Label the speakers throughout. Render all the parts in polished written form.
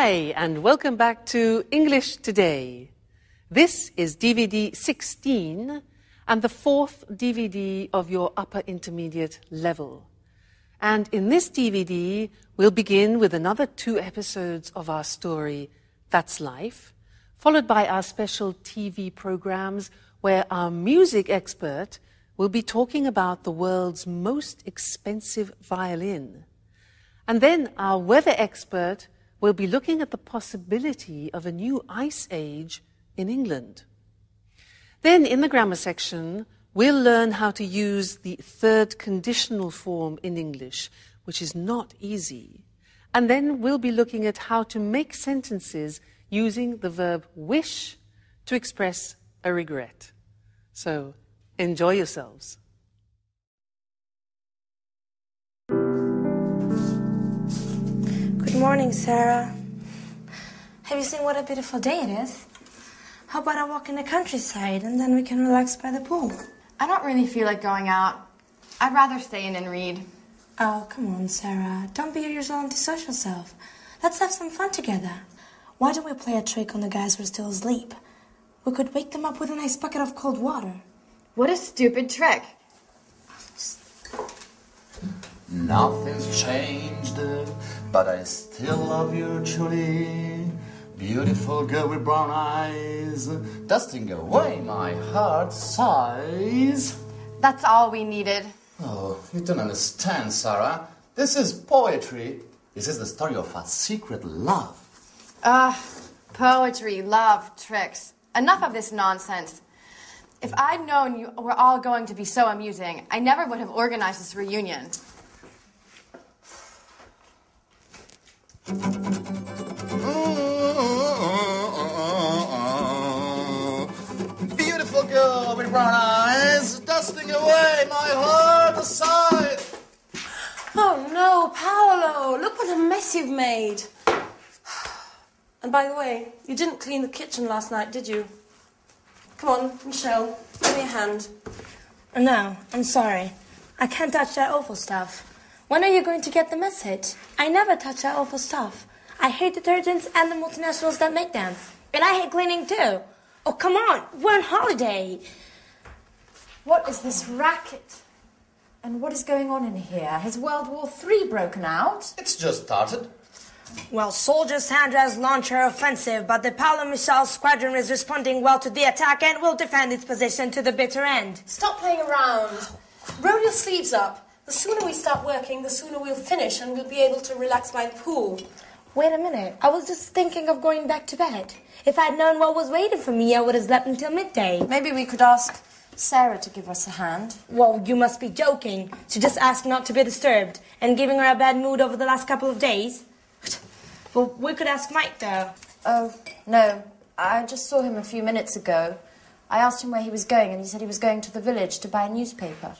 Speaker 1: Hi, and welcome back to English Today. This is DVD 16 and the fourth DVD of your upper intermediate level. And in this DVD, we'll begin with another 2 episodes of our story, That's Life, followed by our special TV programs where our music expert will be talking about the world's most expensive violin. And then our weather expert will be looking at the possibility of a new ice age in England. Then in the grammar section, we'll learn how to use the third conditional form in English, which is not easy. And then we'll be looking at how to make sentences using the verb wish to express a regret. So, enjoy yourselves.
Speaker 2: Good morning, Sarah. Have you seen what a beautiful day it is? How about I walk in the countryside and then we can relax by the pool?
Speaker 3: I don't really feel like going out. I'd rather stay in and read.
Speaker 2: Oh, come on, Sarah. Don't be your usual antisocial self. Let's have some fun together. Why don't we play a trick on the guys who are still asleep? We could wake them up with a nice bucket of cold water.
Speaker 3: What a stupid trick.
Speaker 4: Nothing's changed, but I still love you truly. Beautiful girl with brown eyes, dusting away my heart's sighs.
Speaker 3: That's all we needed.
Speaker 4: Oh, you don't understand, Sarah. This is poetry. This is the story of a secret love.
Speaker 3: Poetry, love, tricks. Enough of this nonsense. If I'd known you were all going to be so amusing, I never would have organized this reunion.
Speaker 4: Beautiful girl with brown eyes, dusting away my heart aside.
Speaker 2: Oh no, Paolo! Look what a mess you've made. And by the way, you didn't clean the kitchen last night, did you? Come on, Michelle, give me a hand. No, I'm sorry. I can't touch that awful stuff. When are you going to get the message? I never touch that awful stuff. I hate detergents and the multinationals that make them. And I hate cleaning too. Oh, come on, we're on holiday.
Speaker 5: What is this racket? And what is going on in here? Has World War III broken out?
Speaker 4: It's just started.
Speaker 2: Well, soldier Sandra's launched her offensive, but the Paolo Michel squadron is responding well to the attack and will defend its position to the bitter end.
Speaker 6: Stop playing around. Roll your sleeves up. The sooner we start working, the sooner we'll finish and we'll be able to relax by the pool.
Speaker 2: Wait a minute. I was just thinking of going back to bed. If I'd known what was waiting for me, I would have slept until midday.
Speaker 5: Maybe we could ask Sarah to give us a hand.
Speaker 2: Well, you must be joking. She just asked not to be disturbed and giving her a bad mood over the last couple of days. Well, we could ask Mike, though.
Speaker 5: Oh, no. I just saw him a few minutes ago. I asked him where he was going, and he said he was going to the village to buy a newspaper.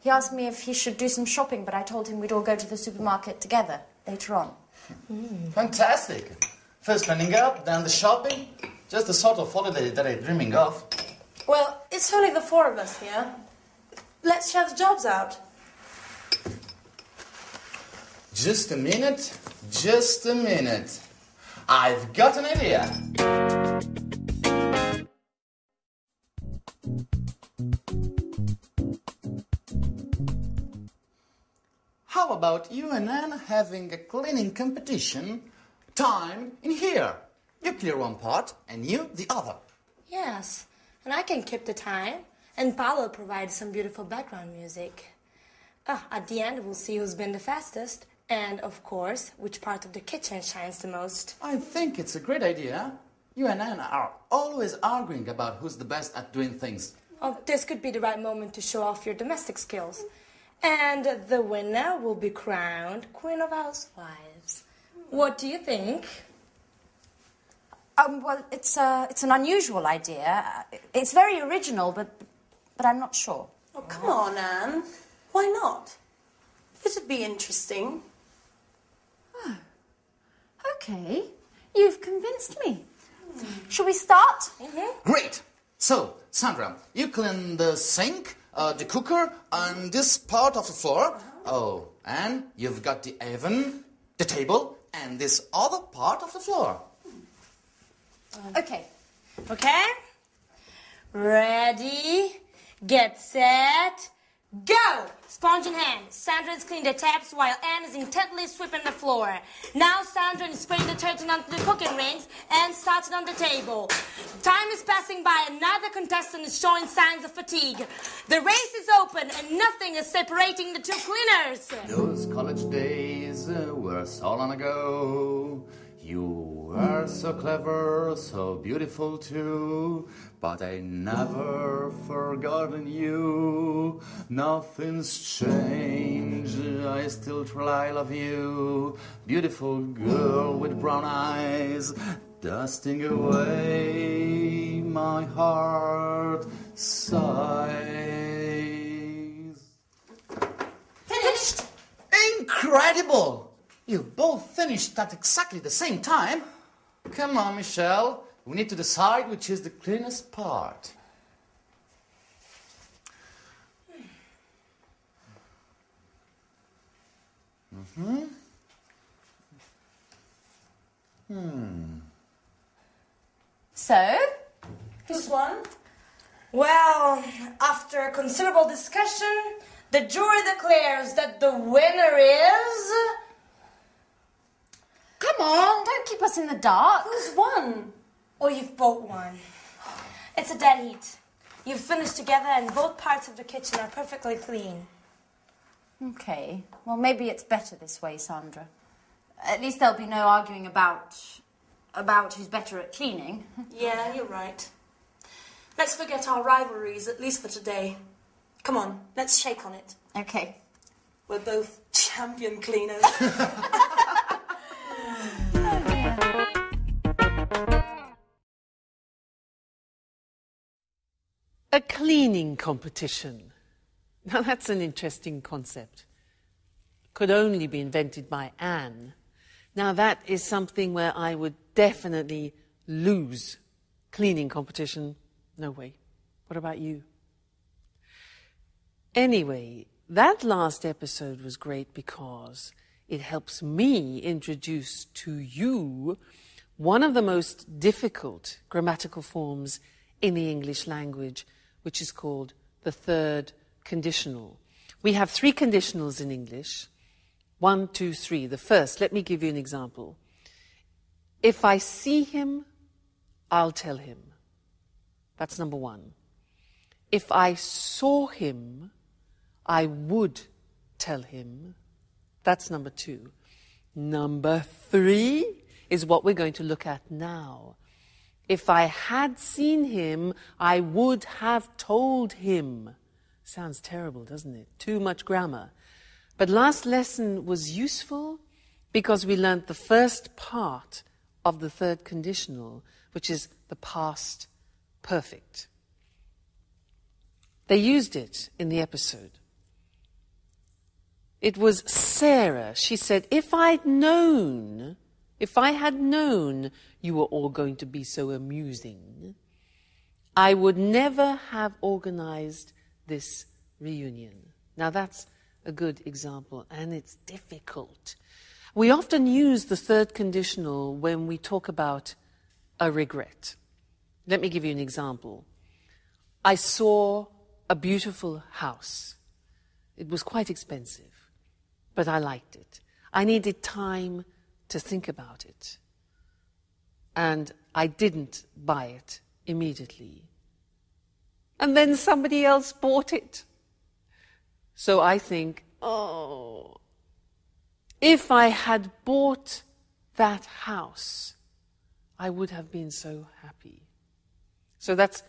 Speaker 5: He asked me if he should do some shopping, but I told him we'd all go to the supermarket together later on.
Speaker 4: Fantastic. First cleaning up, then the shopping. Just the sort of holiday that I'm dreaming of.
Speaker 6: Well, it's only the 4 of us here. Let's share the jobs out.
Speaker 4: Just a minute. Just a minute. I've got an idea. How about you and Anne having a cleaning competition? Time in here. You clear one part and you the other.
Speaker 2: Yes, and I can keep the time. And Paolo provides some beautiful background music. At the end, we'll see who's been the fastest. And, of course, which part of the kitchen shines the most.
Speaker 4: I think it's a great idea. You and Anne are always arguing about who's the best at doing things.
Speaker 2: Oh, this could be the right moment to show off your domestic skills. And the winner will be crowned Queen of Housewives. What do you think?
Speaker 5: Well, it's an unusual idea. It's very original, but I'm not sure.
Speaker 6: Oh, come on, Anne. Why not? It'd be interesting.
Speaker 5: Oh, okay. You've convinced me. Shall we start?
Speaker 4: Great! So, Sandra, you clean the sink, the cooker, and this part of the floor. Oh, and you've got the oven, the table, and this other part of the floor.
Speaker 5: Okay.
Speaker 6: Okay? Ready, get set, go! Sponge in hand. Sandra is cleaning the taps while Anne is intently sweeping the floor. Now Sandra is spraying detergent onto the cooking rings and starting on the table. Time is passing by. Another contestant is showing signs of fatigue. The race is open and nothing is separating the two cleaners.
Speaker 4: Those college days were so long ago. You were so clever, so beautiful too. But I never forgotten you. Nothing's changed. I still try love you. Beautiful girl with brown eyes, dusting away my heart sighs.
Speaker 6: Finished?
Speaker 4: Incredible! You both finished at exactly the same time. Come on, Michelle. We need to decide which is the cleanest part.
Speaker 5: So?
Speaker 6: Who's won? Well, after considerable discussion, the jury declares that the winner is...
Speaker 5: Come on, don't keep us in the dark.
Speaker 6: Who's won? Oh, you've both won. It's a dead heat. You've finished together and both parts of the kitchen are perfectly clean.
Speaker 5: Okay, well, maybe it's better this way, Sandra. At least there'll be no arguing about who's better at cleaning.
Speaker 6: Yeah, you're right. Let's forget our rivalries, at least for today. Come on, let's shake on it.
Speaker 5: Okay.
Speaker 6: We're both champion cleaners.
Speaker 1: A cleaning competition. Now that's an interesting concept. Could only be invented by Anne. Now that is something where I would definitely lose. Cleaning competition, no way. What about you? Anyway, that last episode was great because it helps me introduce to you one of the most difficult grammatical forms in the English language, which is called the third conditional. We have three conditionals in English. 1, 2, 3. The first, let me give you an example. If I see him, I'll tell him. That's number 1. If I saw him, I would tell him. That's number 2. Number 3 is what we're going to look at now. If I had seen him, I would have told him. Sounds terrible, doesn't it? Too much grammar. But last lesson was useful because we learned the first part of the third conditional, which is the past perfect. They used it in the episode. It was Sarah. She said, if I had known you were all going to be so amusing, I would never have organized this reunion. Now that's a good example, and it's difficult. We often use the third conditional when we talk about a regret. Let me give you an example. I saw a beautiful house. It was quite expensive, but I liked it. I needed time to think about it. And I didn't buy it immediately. And then somebody else bought it. So I think, oh, if I had bought that house, I would have been so happy. So that's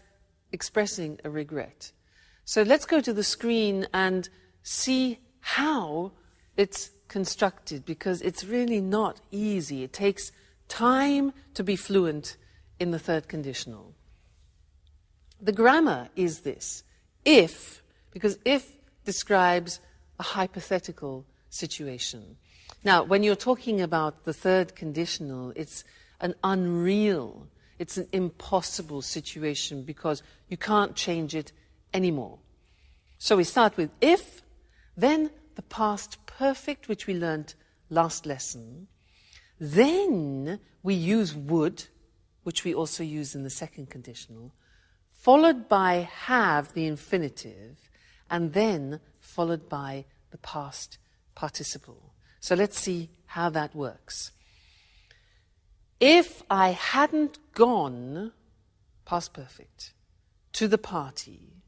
Speaker 1: expressing a regret. So let's go to the screen and see how it's constructed, because it's really not easy. It takes time to be fluent in the third conditional. The grammar is this. If, because if describes a hypothetical situation. Now, when you're talking about the third conditional, it's an unreal, it's an impossible situation because you can't change it anymore. So we start with if, then the past perfect, which we learnt last lesson. Then we use would, which we also use in the second conditional, followed by have, the infinitive, and then followed by the past participle. So let's see how that works. If I hadn't gone, past perfect, to the party,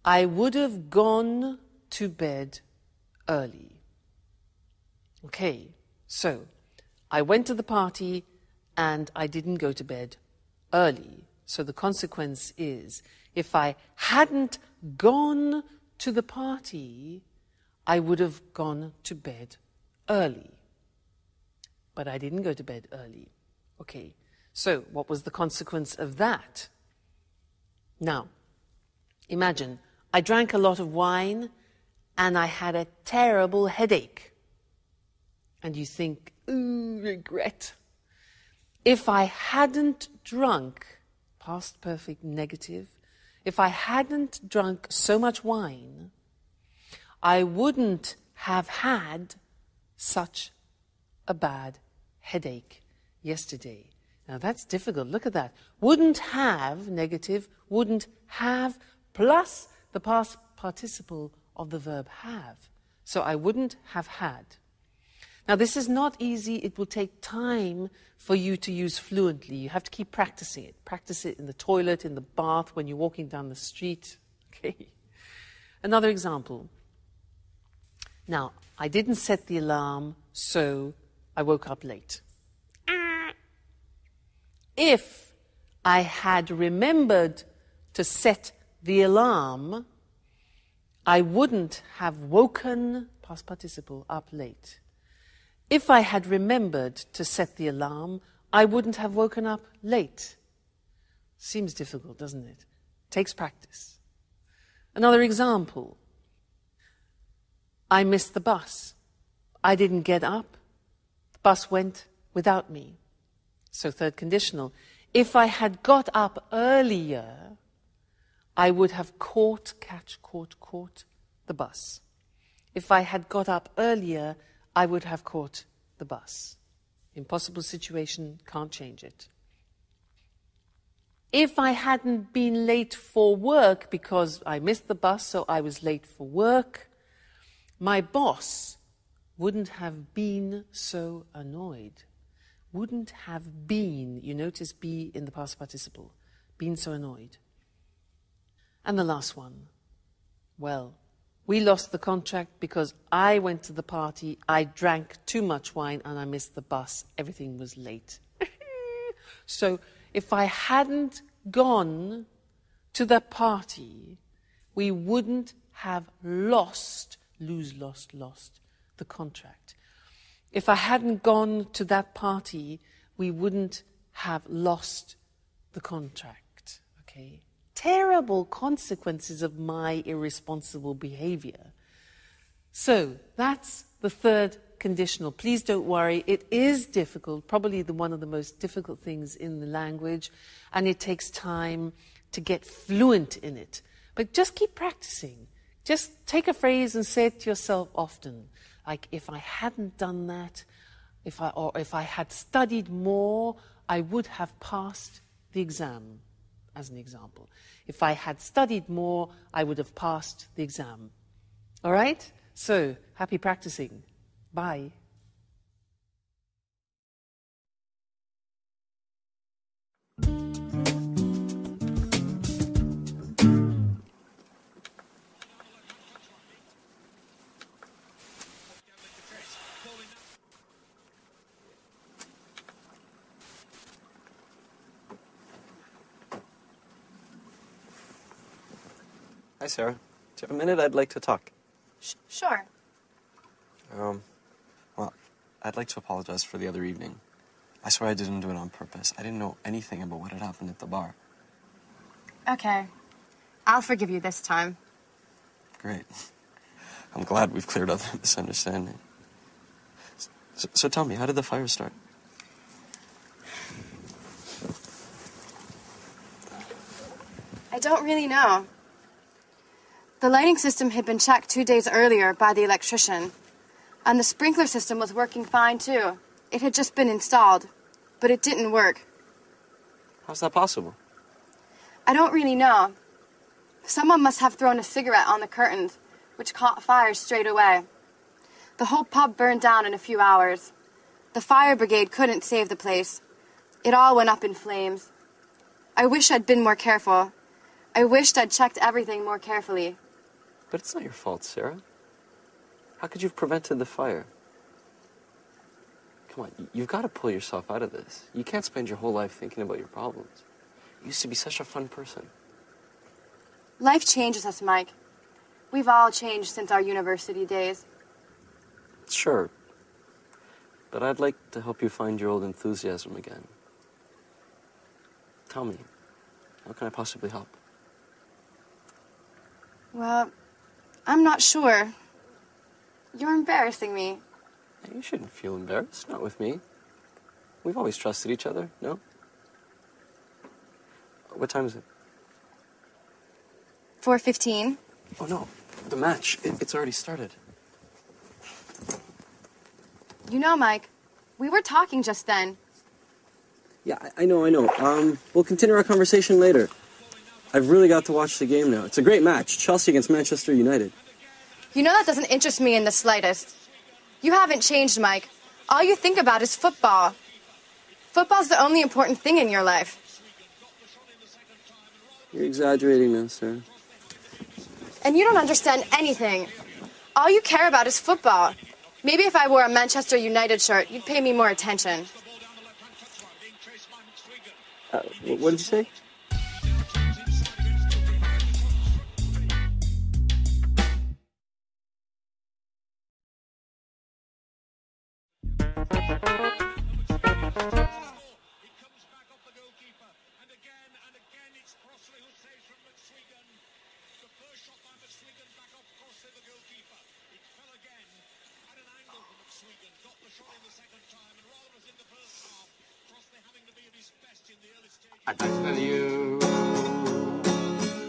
Speaker 1: I would have gone to bed early. Okay, so I went to the party and I didn't go to bed early. So the consequence is, if I hadn't gone to the party, I would have gone to bed early. But I didn't go to bed early. Okay, so what was the consequence of that? Now, imagine I drank a lot of wine and I had a terrible headache. And you think, ooh, regret. If I hadn't drunk, past perfect negative, if I hadn't drunk so much wine, I wouldn't have had such a bad headache yesterday. Now that's difficult. Look at that. Wouldn't have, negative, wouldn't have, plus the past participle of the verb have. So I wouldn't have had. Now this is not easy. It will take time for you to use fluently. You have to keep practicing it. Practice it in the toilet, in the bath, when you're walking down the street. Okay. Another example. Now, I didn't set the alarm, so I woke up late. If I had remembered to set the alarm, I wouldn't have woken, past participle, up late. If I had remembered to set the alarm, I wouldn't have woken up late. Seems difficult, doesn't it? Takes practice. Another example. I missed the bus. I didn't get up. The bus went without me. So third conditional. If I had got up earlier, I would have caught the bus. If I had got up earlier, I would have caught the bus. Impossible situation, can't change it. If I hadn't been late for work because I missed the bus, so I was late for work, my boss wouldn't have been so annoyed. Wouldn't have been, you notice be in the past participle, been so annoyed. And the last one. Well, we lost the contract because I went to the party, I drank too much wine, and I missed the bus. Everything was late. So if I hadn't gone to the party, we wouldn't have lost the contract. If I hadn't gone to that party, we wouldn't have lost the contract. Okay? Terrible consequences of my irresponsible behavior. So that's the third conditional. Please don't worry. It is difficult, probably one of the most difficult things in the language, and it takes time to get fluent in it. But just keep practicing. Just take a phrase and say it to yourself often. Like, if I hadn't done that, if I had studied more, I would have passed the exam, as an example. If I had studied more, I would have passed the exam. All right? So, happy practicing. Bye.
Speaker 7: Hi, Sarah. Do you have a minute? I'd like to talk.
Speaker 3: Sure.
Speaker 7: Well, I'd like to apologize for the other evening. I swear I didn't do it on purpose. I didn't know anything about what had happened at the bar.
Speaker 3: Okay. I'll forgive you this time.
Speaker 7: Great. I'm glad we've cleared up the misunderstanding. So tell me, how did the fire start?
Speaker 3: I don't really know. The lighting system had been checked 2 days earlier by the electrician. And the sprinkler system was working fine, too. It had just been installed, but it didn't work.
Speaker 7: How's that possible?
Speaker 3: I don't really know. Someone must have thrown a cigarette on the curtains, which caught fire straight away. The whole pub burned down in a few hours. The fire brigade couldn't save the place. It all went up in flames. I wish I'd been more careful. I wished I'd checked everything more carefully.
Speaker 7: But it's not your fault, Sarah. How could you have prevented the fire? Come on, you've got to pull yourself out of this. You can't spend your whole life thinking about your problems. You used to be such a fun person.
Speaker 3: Life changes us, Mike. We've all changed since our university days.
Speaker 7: Sure. But I'd like to help you find your old enthusiasm again. Tell me, how can I possibly help?
Speaker 3: Well, I'm not sure. You're embarrassing me.
Speaker 7: Hey, you shouldn't feel embarrassed, not with me. We've always trusted each other, no? What time is it?
Speaker 3: 4:15.
Speaker 7: Oh, no, the match, it's already started.
Speaker 3: You know, Mike, we were talking just then.
Speaker 7: Yeah, I know. We'll continue our conversation later. I've really got to watch the game now. It's a great match, Chelsea against Manchester United.
Speaker 3: You know that doesn't interest me in the slightest. You haven't changed, Mike. All you think about is football. Football's the only important thing in your life.
Speaker 7: You're exaggerating now, Sarah.
Speaker 3: And you don't understand anything. All you care about is football. Maybe if I wore a Manchester United shirt, you'd pay me more attention.
Speaker 7: What did you say?
Speaker 4: I'd like to tell you,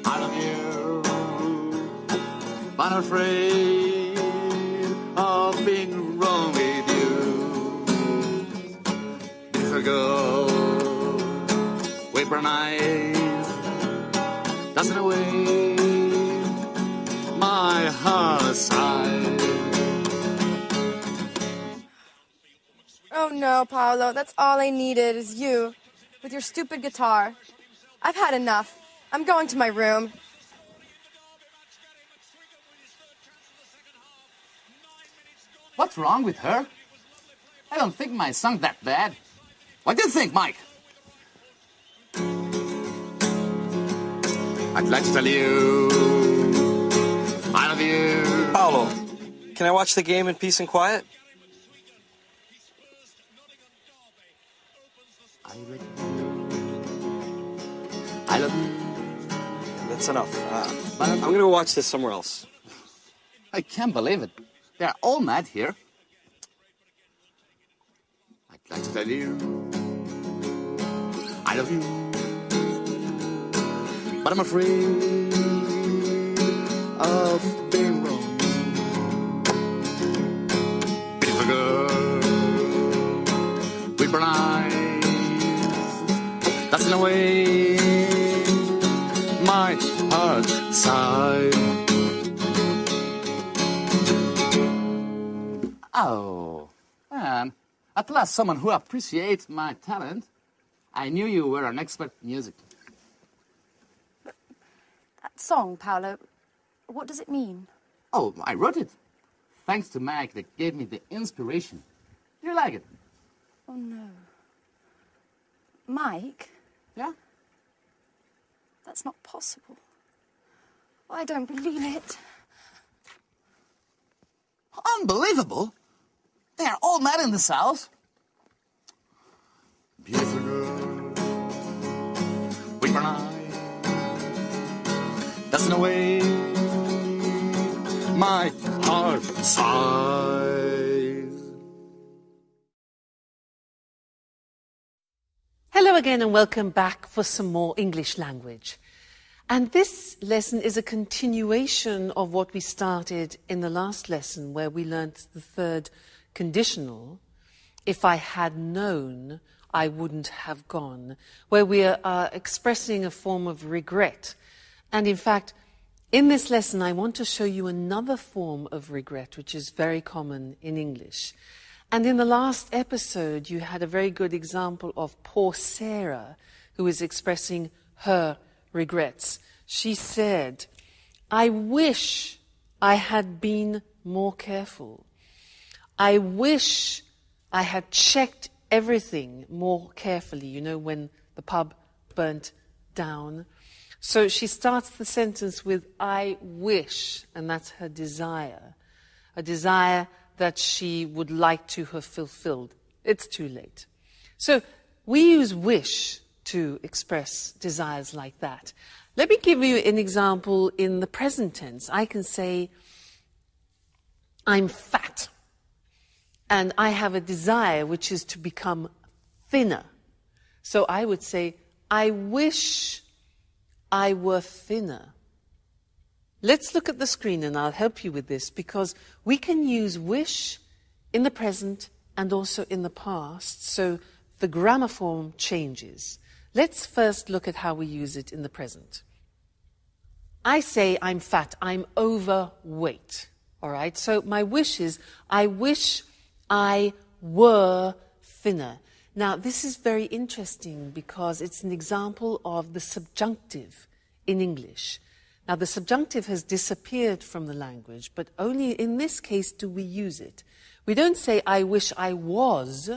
Speaker 4: I love you, but I'm afraid of being wrong with you. Beautiful girl with brown eyes, dancing away my heart aside.
Speaker 3: Oh no, Paolo, that's all I needed is you. With your stupid guitar. I've had enough. I'm going to my room.
Speaker 4: What's wrong with her? I don't think my song's that bad. What do you think, Mike? I'd like to tell you, I love you.
Speaker 7: Paolo, can I watch the game in peace and quiet?
Speaker 4: I love you.
Speaker 7: That's enough. I'm going to go watch this somewhere else.
Speaker 4: I can't believe it. They're all mad here. I'd like to tell you, I love you, but I'm afraid of being wrong. Beautiful girl with brown eyes, dancing away my heart side. Oh, man. At last someone who appreciates my talent. I knew you were an expert in music.
Speaker 5: That song, Paolo, what does it mean?
Speaker 4: Oh, I wrote it. Thanks to Mike that gave me the inspiration. You like it?
Speaker 5: Oh, no. Mike?
Speaker 4: Yeah?
Speaker 5: That's not possible. I don't believe it.
Speaker 4: Unbelievable. They are all mad in this house. Beautiful girl with brown eyes, dancing away my heart sighs.
Speaker 1: Hello again and welcome back for some more English language. And this lesson is a continuation of what we started in the last lesson, where we learnt the third conditional. If I had known, I wouldn't have gone, where we are expressing a form of regret. And in fact, in this lesson, I want to show you another form of regret, which is very common in English. And in the last episode, you had a very good example of poor Sarah, who is expressing her regrets. She said, I wish I had been more careful. I wish I had checked everything more carefully, you know, when the pub burnt down. So she starts the sentence with, I wish, and that's her desire. A desire that she would like to have fulfilled. It's too late. So we use wish to express desires like that. Let me give you an example in the present tense. I can say, I'm fat, and I have a desire which is to become thinner. So I would say, I wish I were thinner. Let's look at the screen and I'll help you with this, because we can use wish in the present and also in the past, so the grammar form changes. Let's first look at how we use it in the present. I say I'm fat, I'm overweight, all right? So my wish is, I wish I were thinner. Now, this is very interesting because it's an example of the subjunctive in English. Now, the subjunctive has disappeared from the language, but only in this case do we use it. We don't say, I wish I was,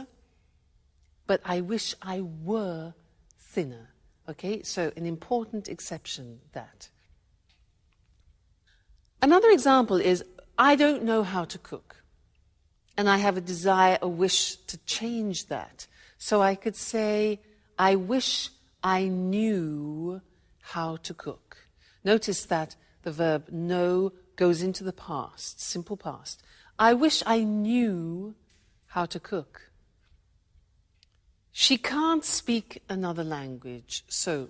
Speaker 1: but I wish I were thinner. Okay, so an important exception, that. Another example is, I don't know how to cook, and I have a desire, a wish to change that. So I could say, I wish I knew how to cook. Notice that the verb know goes into the past, simple past. I wish I knew how to cook. She can't speak another language. So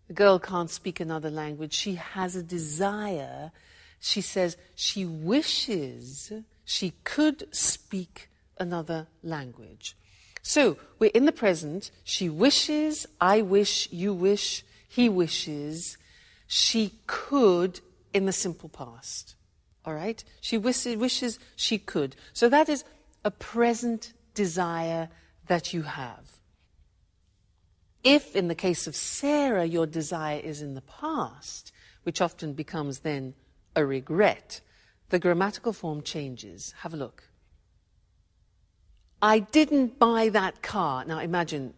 Speaker 1: the girl can't speak another language. She has a desire. She says she wishes she could speak another language. So we're in the present. She wishes, I wish, you wish, he wishes. She could in the simple past. All right? She wishes she could. So that is a present desire that you have. If, in the case of Sarah, your desire is in the past, which often becomes then a regret, the grammatical form changes. Have a look. I didn't buy that car. Now imagine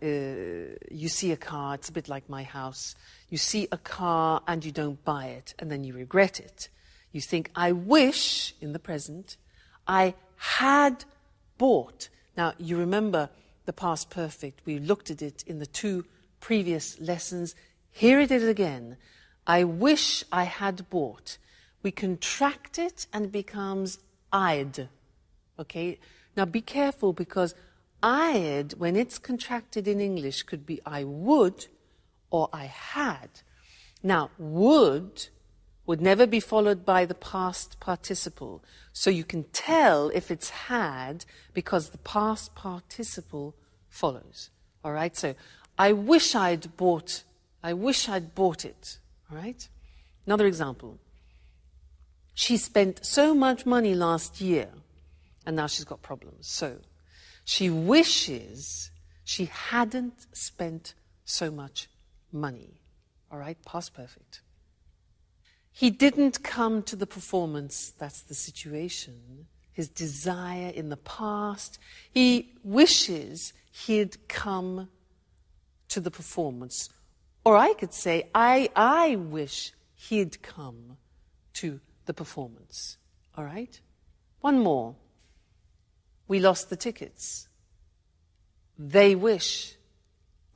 Speaker 1: you see a car, it's a bit like my house. You see a car and you don't buy it, and then you regret it. You think, I wish, in the present, I had bought. Now you remember the past perfect. We looked at it in the 2 previous lessons. Here it is again. I wish I had bought. We contract it and it becomes I'd. Okay? Now be careful, because I'd, when it's contracted in English, could be I would or I had. Now, would never be followed by the past participle. So you can tell if it's had because the past participle follows. All right? So I wish I'd bought it. All right? Another example. She spent so much money last year, and now she's got problems. So she wishes she hadn't spent so much money. All right? Past perfect. He didn't come to the performance. That's the situation. His desire in the past. He wishes he'd come to the performance. Or I could say, I wish he'd come to the performance. All right? One more. We lost the tickets. They wish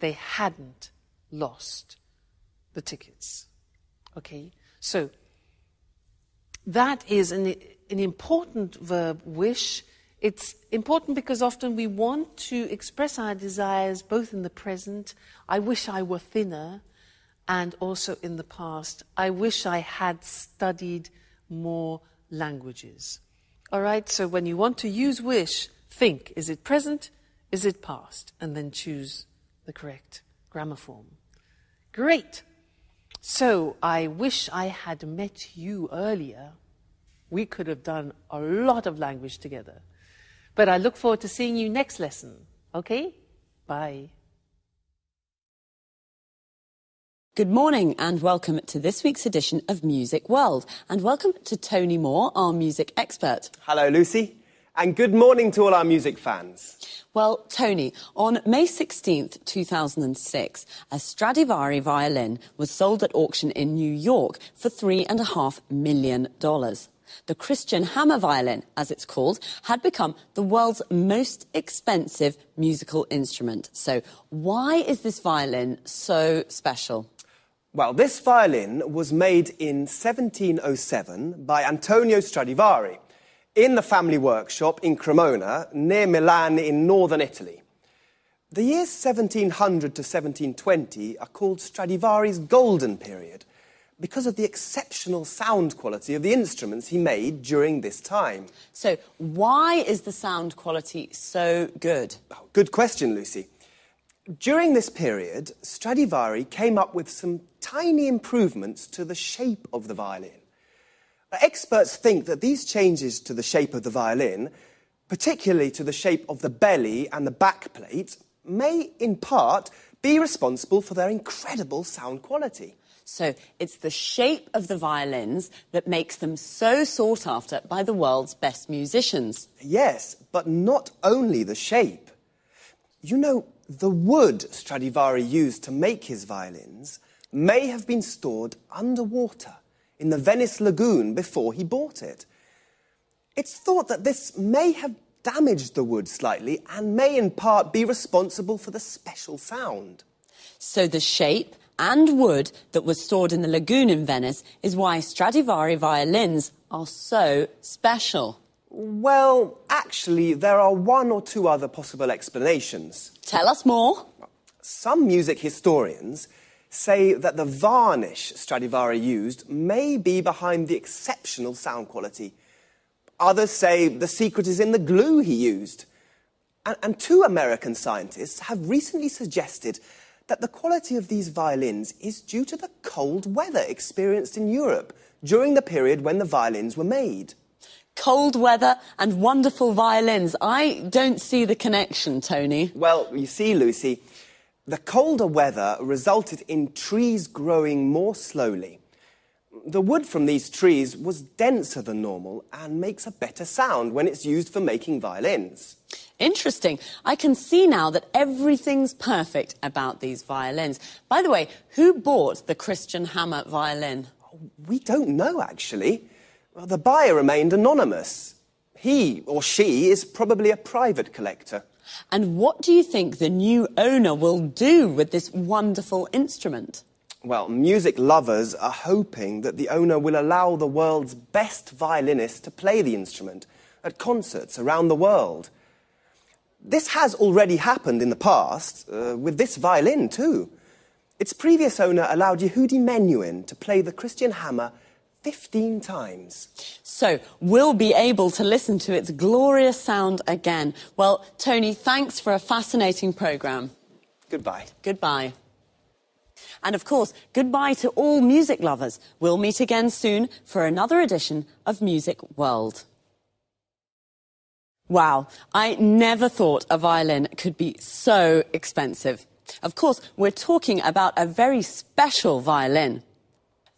Speaker 1: they hadn't lost the tickets. Okay? So, that is an important verb, wish. It's important because often we want to express our desires both in the present. I wish I were thinner. and also in the past. I wish I had studied more languages. All right, so when you want to use wish, think, is it present, is it past? And then choose the correct grammar form. Great. So I wish I had met you earlier. We could have done a lot of language together. But I look forward to seeing you next lesson. Okay? Bye.
Speaker 8: Good morning and welcome to this week's edition of Music World. And welcome to Tony Moore, our music expert.
Speaker 9: Hello, Lucy. And good morning to all our music fans.
Speaker 8: Well, Tony, on May 16th, 2006, a Stradivari violin was sold at auction in New York for $3.5 million. The Christian hammer violin, as it's called, had become the world's most expensive musical instrument. So why is this violin so special?
Speaker 9: Well, this violin was made in 1707 by Antonio Stradivari in the family workshop in Cremona, near Milan in northern Italy. The years 1700 to 1720 are called Stradivari's golden period because of the exceptional sound quality of the instruments he made during this time.
Speaker 8: So why is the sound quality so good?
Speaker 9: Oh, good question, Lucy. During this period, Stradivari came up with some tiny improvements to the shape of the violin. Experts think that these changes to the shape of the violin, particularly to the shape of the belly and the back plate, may in part be responsible for their incredible sound quality.
Speaker 8: So it's the shape of the violins that makes them so sought after by the world's best musicians.
Speaker 9: Yes, but not only the shape. You know, the wood Stradivari used to make his violins may have been stored underwater in the Venice lagoon before he bought it. It's thought that this may have damaged the wood slightly and may in part be responsible for the special sound.
Speaker 8: So the shape and wood that was stored in the lagoon in Venice is why Stradivari violins are so special.
Speaker 9: Well, actually, there are one or two other possible explanations.
Speaker 8: Tell us more.
Speaker 9: Some music historians say that the varnish Stradivari used may be behind the exceptional sound quality. Others say the secret is in the glue he used. And two American scientists have recently suggested that the quality of these violins is due to the cold weather experienced in Europe during the period when the violins were made.
Speaker 8: Cold weather and wonderful violins. I don't see the connection, Tony.
Speaker 9: Well, you see, Lucy, the colder weather resulted in trees growing more slowly. The wood from these trees was denser than normal and makes a better sound when it's used for making violins.
Speaker 8: Interesting. I can see now that everything's perfect about these violins. By the way, who bought the Christian hammer violin?
Speaker 9: We don't know, actually. Well, the buyer remained anonymous. He or she is probably a private collector.
Speaker 8: And what do you think the new owner will do with this wonderful instrument?
Speaker 9: Well, music lovers are hoping that the owner will allow the world's best violinists to play the instrument at concerts around the world. This has already happened in the past, with this violin too. Its previous owner allowed Yehudi Menuhin to play the Christian hammer 15 times.
Speaker 8: So we'll be able to listen to its glorious sound again. Well, Tony, thanks for a fascinating programme.
Speaker 9: Goodbye.
Speaker 8: Goodbye. And of course, goodbye to all music lovers. We'll meet again soon for another edition of Music World. Wow, I never thought a violin could be so expensive. Of course, we're talking about a very special violin.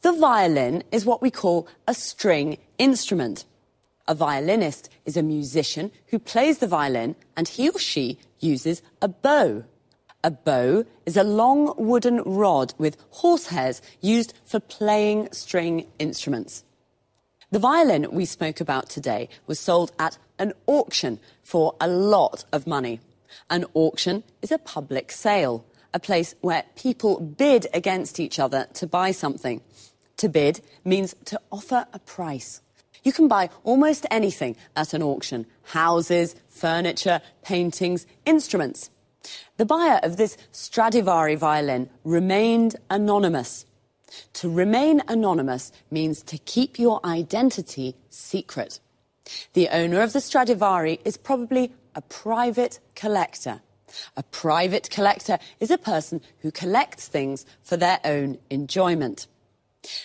Speaker 8: The violin is what we call a string instrument. A violinist is a musician who plays the violin and he or she uses a bow. A bow is a long wooden rod with horsehairs used for playing string instruments. The violin we spoke about today was sold at an auction for a lot of money. An auction is a public sale, a place where people bid against each other to buy something. To bid means to offer a price. You can buy almost anything at an auction: houses, furniture, paintings, instruments. The buyer of this Stradivari violin remained anonymous. To remain anonymous means to keep your identity secret. The owner of the Stradivari is probably a private collector. A private collector is a person who collects things for their own enjoyment.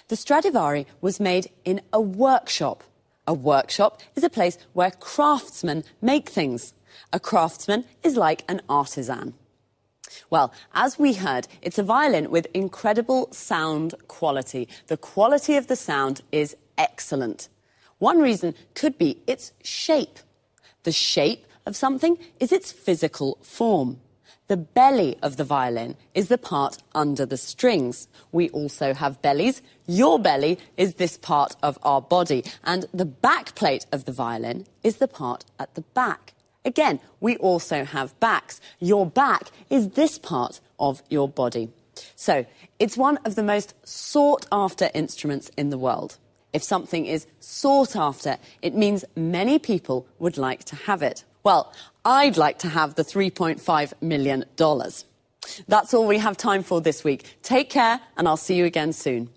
Speaker 8: The Stradivari was made in a workshop. A workshop is a place where craftsmen make things. A craftsman is like an artisan. Well, as we heard, it's a violin with incredible sound quality. The quality of the sound is excellent. One reason could be its shape. The shape of something is its physical form. The belly of the violin is the part under the strings. We also have bellies. Your belly is this part of our body. And the back plate of the violin is the part at the back. Again, we also have backs. Your back is this part of your body. So, it's one of the most sought-after instruments in the world. If something is sought after, it means many people would like to have it. Well, I'd like to have the $3.5 million. That's all we have time for this week. Take care, and I'll see you again soon.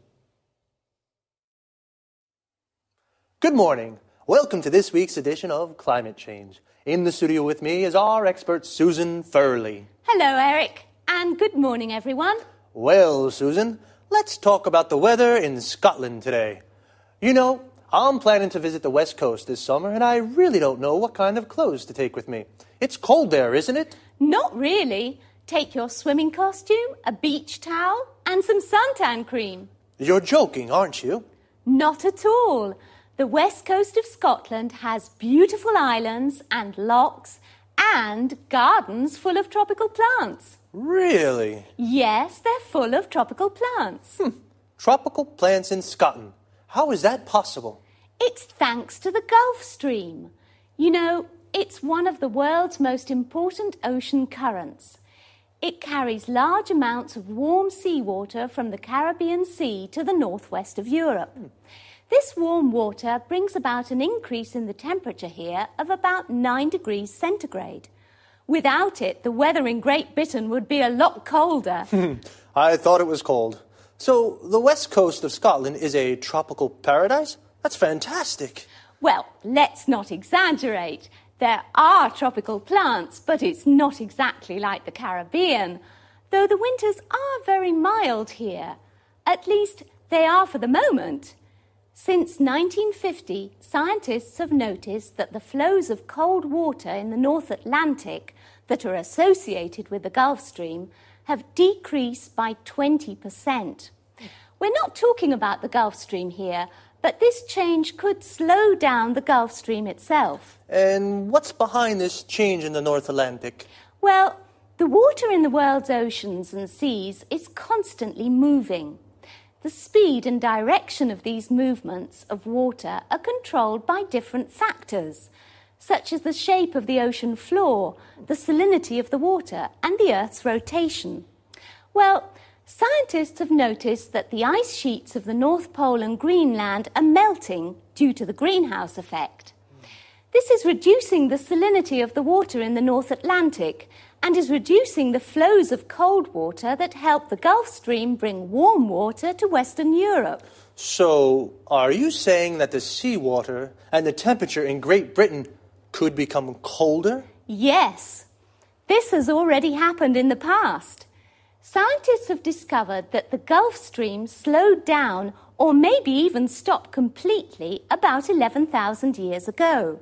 Speaker 10: Good morning. Welcome to this week's edition of Climate Change. In the studio with me is our expert, Susan Furley.
Speaker 11: Hello, Eric, and good morning, everyone.
Speaker 10: Well, Susan, let's talk about the weather in Scotland today. You know, I'm planning to visit the West Coast this summer, and I really don't know what kind of clothes to take with me. It's cold there, isn't it?
Speaker 11: Not really. Take your swimming costume, a beach towel, and some suntan cream.
Speaker 10: You're joking, aren't you?
Speaker 11: Not at all. The west coast of Scotland has beautiful islands and lochs and gardens full of tropical plants.
Speaker 10: Really?
Speaker 11: Yes, they're full of tropical plants.
Speaker 10: Tropical plants in Scotland. How is that possible?
Speaker 11: It's thanks to the Gulf Stream. You know, it's one of the world's most important ocean currents. It carries large amounts of warm seawater from the Caribbean Sea to the northwest of Europe. This warm water brings about an increase in the temperature here of about 9 degrees centigrade. Without it, the weather in Great Britain would be a lot colder.
Speaker 10: I thought it was cold. So, the west coast of Scotland is a tropical paradise? That's fantastic.
Speaker 11: Well, let's not exaggerate. There are tropical plants, but it's not exactly like the Caribbean, though the winters are very mild here. At least, they are for the moment. Since 1950, scientists have noticed that the flows of cold water in the North Atlantic that are associated with the Gulf Stream have decreased by 20%. We're not talking about the Gulf Stream here, but this change could slow down the Gulf Stream itself.
Speaker 10: And what's behind this change in the North Atlantic?
Speaker 11: Well, the water in the world's oceans and seas is constantly moving. The speed and direction of these movements of water are controlled by different factors, such as the shape of the ocean floor, the salinity of the water, and the Earth's rotation. Well, scientists have noticed that the ice sheets of the North Pole and Greenland are melting due to the greenhouse effect. This is reducing the salinity of the water in the North Atlantic and is reducing the flows of cold water that help the Gulf Stream bring warm water to Western Europe.
Speaker 10: So, are you saying that the seawater and the temperature in Great Britain could become colder?
Speaker 11: Yes. This has already happened in the past. Scientists have discovered that the Gulf Stream slowed down or maybe even stopped completely about 11,000 years ago.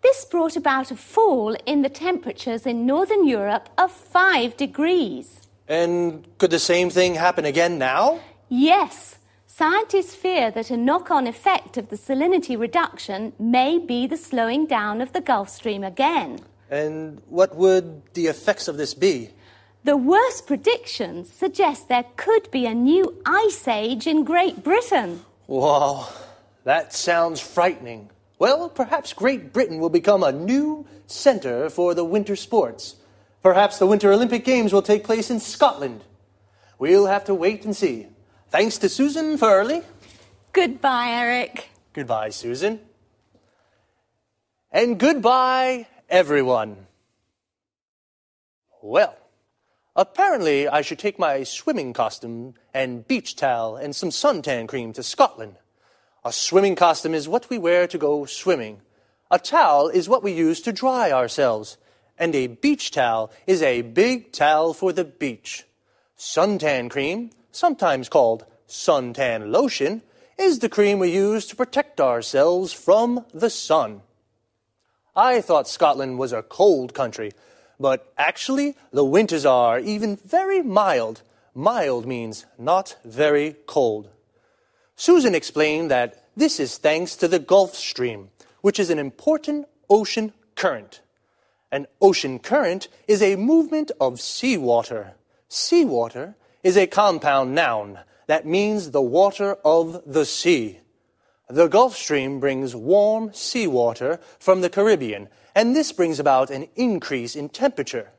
Speaker 11: This brought about a fall in the temperatures in Northern Europe of 5 degrees.
Speaker 10: And could the same thing happen again now?
Speaker 11: Yes. Scientists fear that a knock-on effect of the salinity reduction may be the slowing down of the Gulf Stream again.
Speaker 10: And what would the effects of this be?
Speaker 11: The worst predictions suggest there could be a new ice age in Great Britain.
Speaker 10: Wow, that sounds frightening. Well, perhaps Great Britain will become a new center for the winter sports. Perhaps the Winter Olympic Games will take place in Scotland. We'll have to wait and see. Thanks to Susan Furley.
Speaker 11: Goodbye, Eric.
Speaker 10: Goodbye, Susan. And goodbye, everyone. Well, apparently I should take my swimming costume and beach towel and some suntan cream to Scotland. A swimming costume is what we wear to go swimming. A towel is what we use to dry ourselves. And a beach towel is a big towel for the beach. Suntan cream, sometimes called suntan lotion, is the cream we use to protect ourselves from the sun. I thought Scotland was a cold country, but actually the winters are even very mild. Mild means not very cold. Susan explained that this is thanks to the Gulf Stream, which is an important ocean current. An ocean current is a movement of seawater. Seawater is a compound noun that means the water of the sea. The Gulf Stream brings warm seawater from the Caribbean, and this brings about an increase in temperature.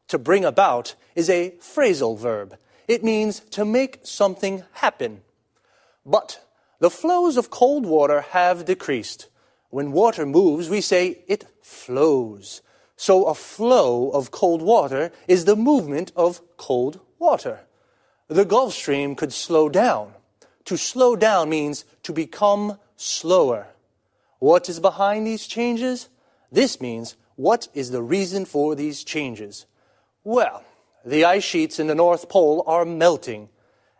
Speaker 10: To bring about is a phrasal verb. It means to make something happen. But the flows of cold water have decreased. When water moves, we say it flows. So a flow of cold water is the movement of cold water. The Gulf Stream could slow down. To slow down means to become slower. What is behind these changes? This means, what is the reason for these changes? Well, the ice sheets in the North Pole are melting.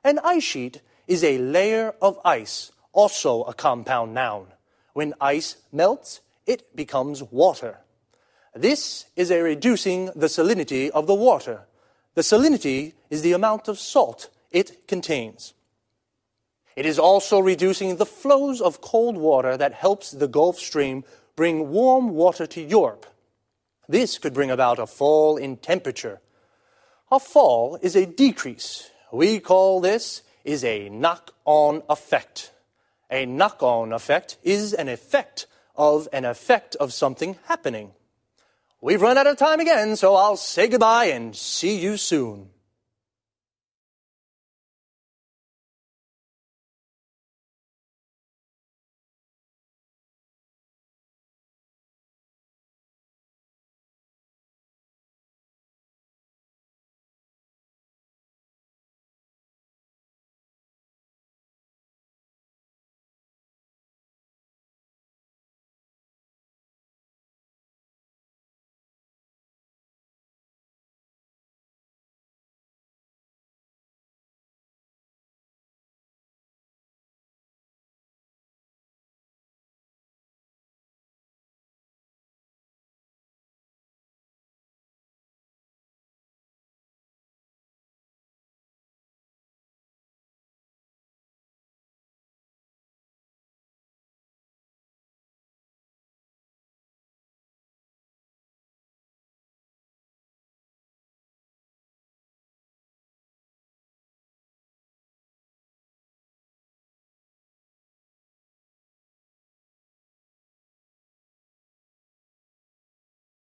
Speaker 10: An ice sheet is a layer of ice, also a compound noun. When ice melts, it becomes water. This is a reducing the salinity of the water. The salinity is the amount of salt it contains. It is also reducing the flows of cold water that helps the Gulf Stream bring warm water to Europe. This could bring about a fall in temperature. A fall is a decrease. We call this is a knock-on effect. A knock-on effect is an effect of something happening. We've run out of time again, so I'll say goodbye and see you soon.